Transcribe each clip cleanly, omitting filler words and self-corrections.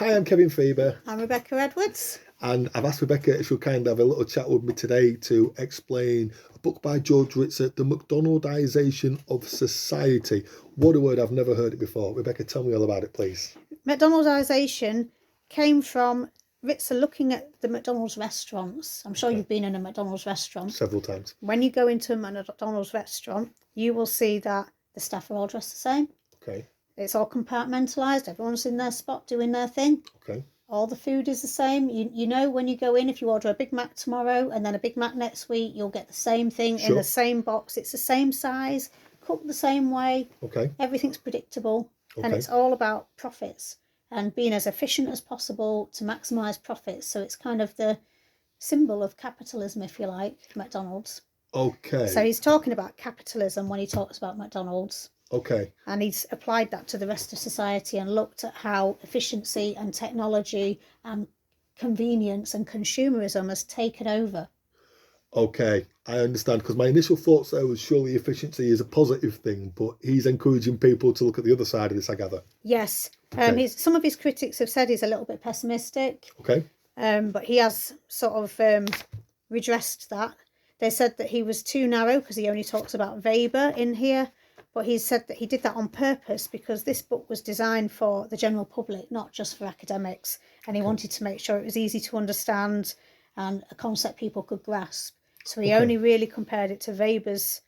Hi, I'm Kevin Faber. I'm Rebecca Edwards. And I've asked Rebecca if she'll kind of have a little chat with me today to explain a book by George Ritzer, The mcdonaldization of Society. What a word, I've never heard it before. Rebecca, tell me all about it, please. McDonaldization came from Ritzer looking at the McDonald's restaurants. I'm sure you've been in a McDonald's restaurant. Several times. When you go into a McDonald's restaurant, you will see that the staff are all dressed the same. Okay. It's all compartmentalised. Everyone's in their spot doing their thing. Okay. All the food is the same. You know when you go in, if you order a Big Mac tomorrow and then a Big Mac next week, you'll get the same thing in the same box. It's the same size, cooked the same way. Okay. Everything's predictable. And it's all about profits and being as efficient as possible to maximise profits. So it's kind of the symbol of capitalism, if you like, McDonald's. Okay. So he's talking about capitalism when he talks about McDonald's. Okay. And he's applied that to the rest of society and looked at how efficiency and technology and convenience and consumerism has taken over. Okay, I understand, because my initial thoughts there was surely efficiency is a positive thing, but he's encouraging people to look at the other side of this, I gather. Yes. Okay. Some of his critics have said he's a little bit pessimistic. Okay. But he has sort of redressed that. They said that he was too narrow because he only talks about Weber in here. But he said that he did that on purpose because this book was designed for the general public, not just for academics. And he wanted to make sure it was easy to understand and a concept people could grasp. So he only really compared it to Weber's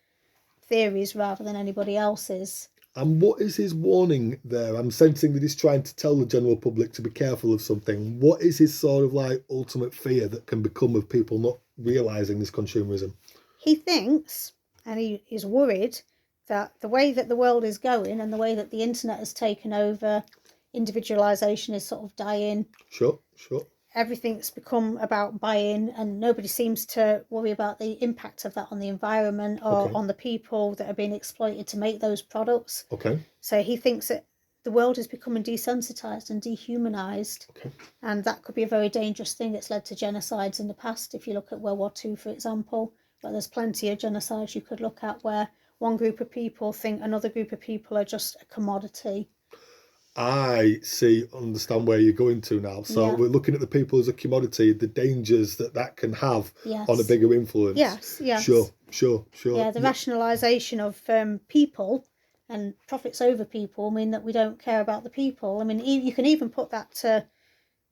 theories rather than anybody else's. And what is his warning there? I'm sensing that he's trying to tell the general public to be careful of something. What is his sort of like ultimate fear that can become of people not realising this consumerism? He thinks, and he is worried, that the way that the world is going and the way that the internet has taken over, individualisation is sort of dying. Sure. Everything's become about buying and nobody seems to worry about the impact of that on the environment or on the people that are being exploited to make those products. Okay. So he thinks that the world is becoming desensitised and dehumanised. Okay. And that could be a very dangerous thing. It's led to genocides in the past. If you look at World War II, for example, but there's plenty of genocides you could look at where one group of people think another group of people are just a commodity. I understand where you're going to now. So we're looking at the people as a commodity, the dangers that can have on a bigger influence. Yes. Sure. Yeah, the rationalisation of people and profits over people mean that we don't care about the people. I mean, you can even put that to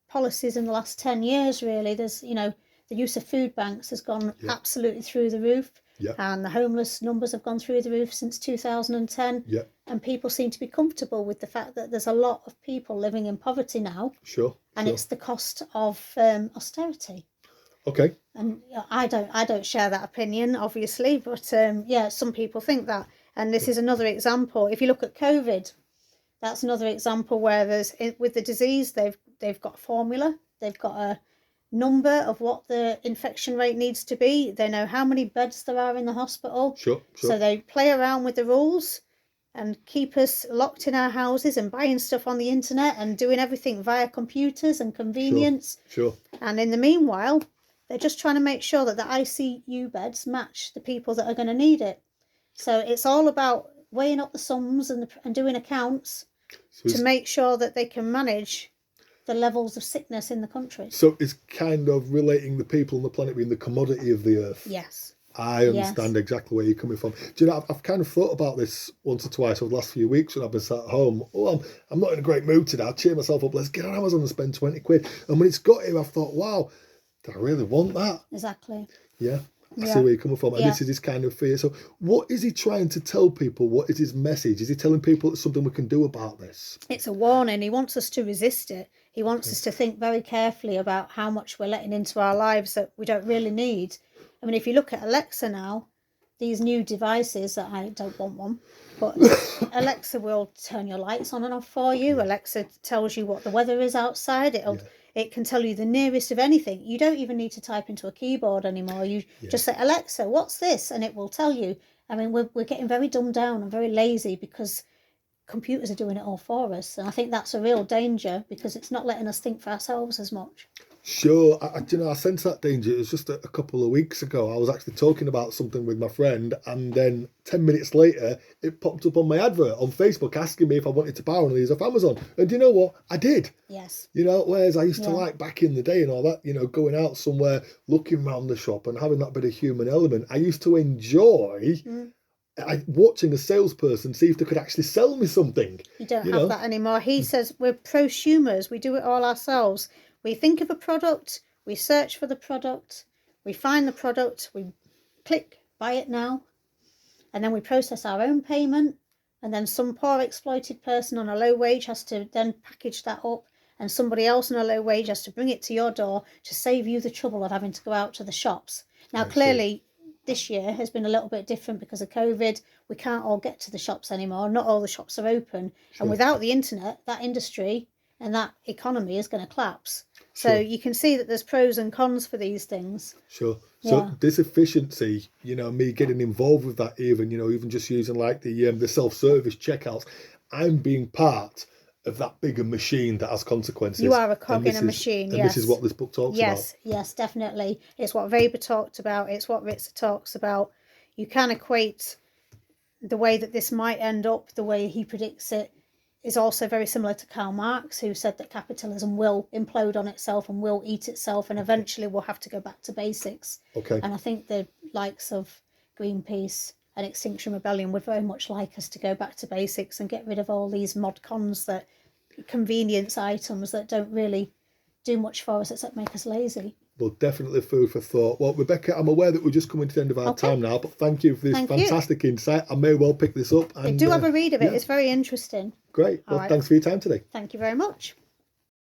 policies in the last 10 years, really. There's, the use of food banks has gone absolutely through the roof. Yeah. And the homeless numbers have gone through the roof since 2010. Yeah. And people seem to be comfortable with the fact that there's a lot of people living in poverty now. Sure. And it's the cost of austerity. Okay. And I don't share that opinion, obviously, but some people think that. And this is another example. If you look at COVID, that's another example where with the disease, they've got a formula, they've got a number of what the infection rate needs to be. They know how many beds there are in the hospital. Sure. So they play around with the rules and keep us locked in our houses and buying stuff on the internet and doing everything via computers and convenience. Sure. And in the meanwhile, they're just trying to make sure that the ICU beds match the people that are going to need it. So it's all about weighing up the sums and doing accounts to make sure that they can manage the levels of sickness in the country. So it's kind of relating the people on the planet being the commodity of the earth. Yes. I understand exactly where you're coming from. Do you know, I've kind of thought about this once or twice over the last few weeks when I've been sat at home. I'm not in a great mood today. I'll cheer myself up. Let's get on Amazon and spend 20 quid. And when it's got here, I've thought, wow, do I really want that? Exactly. Yeah. I see where you're coming from. And this is his kind of fear. So what is he trying to tell people? What is his message? Is he telling people it's something we can do about this? It's a warning. He wants us to resist it. He wants us to think very carefully about how much we're letting into our lives that we don't really need. I mean, if you look at Alexa now, these new devices that I don't want one, but Alexa will turn your lights on and off for you. Alexa tells you what the weather is outside. It can tell you the nearest of anything. You don't even need to type into a keyboard anymore. You just say, Alexa, what's this? And it will tell you. I mean, we're getting very dumbed down and very lazy because computers are doing it all for us. And I think that's a real danger because it's not letting us think for ourselves as much. Sure, I sense that danger. It was just a couple of weeks ago. I was actually talking about something with my friend, and then 10 minutes later, it popped up on my advert on Facebook asking me if I wanted to buy one of these off Amazon. And do you know what? I did. Yes. Whereas I used to Yeah. like back in the day and all that, going out somewhere, looking around the shop and having that bit of human element. I used to enjoy watching a salesperson see if they could actually sell me something. You don't You have know, that anymore. He says we're prosumers. We do it all ourselves. We think of a product, we search for the product, we find the product, we click buy it now, and then we process our own payment, and then some poor exploited person on a low wage has to then package that up, and somebody else on a low wage has to bring it to your door to save you the trouble of having to go out to the shops. Now, clearly, this year has been a little bit different because of COVID. We can't all get to the shops anymore. Not all the shops are open. And without the internet, that industry and that economy is going to collapse. So you can see that there's pros and cons for these things. Sure. So this efficiency, me getting involved with that, even just using like the self-service checkouts, I'm being part of that bigger machine that has consequences. You are a cog in a machine, and yes. This is what this book talks about. Yes, definitely. It's what Weber talked about. It's what Ritzer talks about. You can equate the way that this might end up, the way he predicts it, is also very similar to Karl Marx, who said that capitalism will implode on itself and will eat itself, and eventually we'll have to go back to basics. Okay. And I think the likes of Greenpeace and Extinction Rebellion would very much like us to go back to basics and get rid of all these mod cons, that convenience items that don't really do much for us except make us lazy. Well, definitely food for thought. Well, Rebecca, I'm aware that we're just coming to the end of our time now, but thank you for this fantastic insight. I may well pick this up. And do have a read of it. It's very interesting. Great. Well, thanks for your time today. Thank you very much.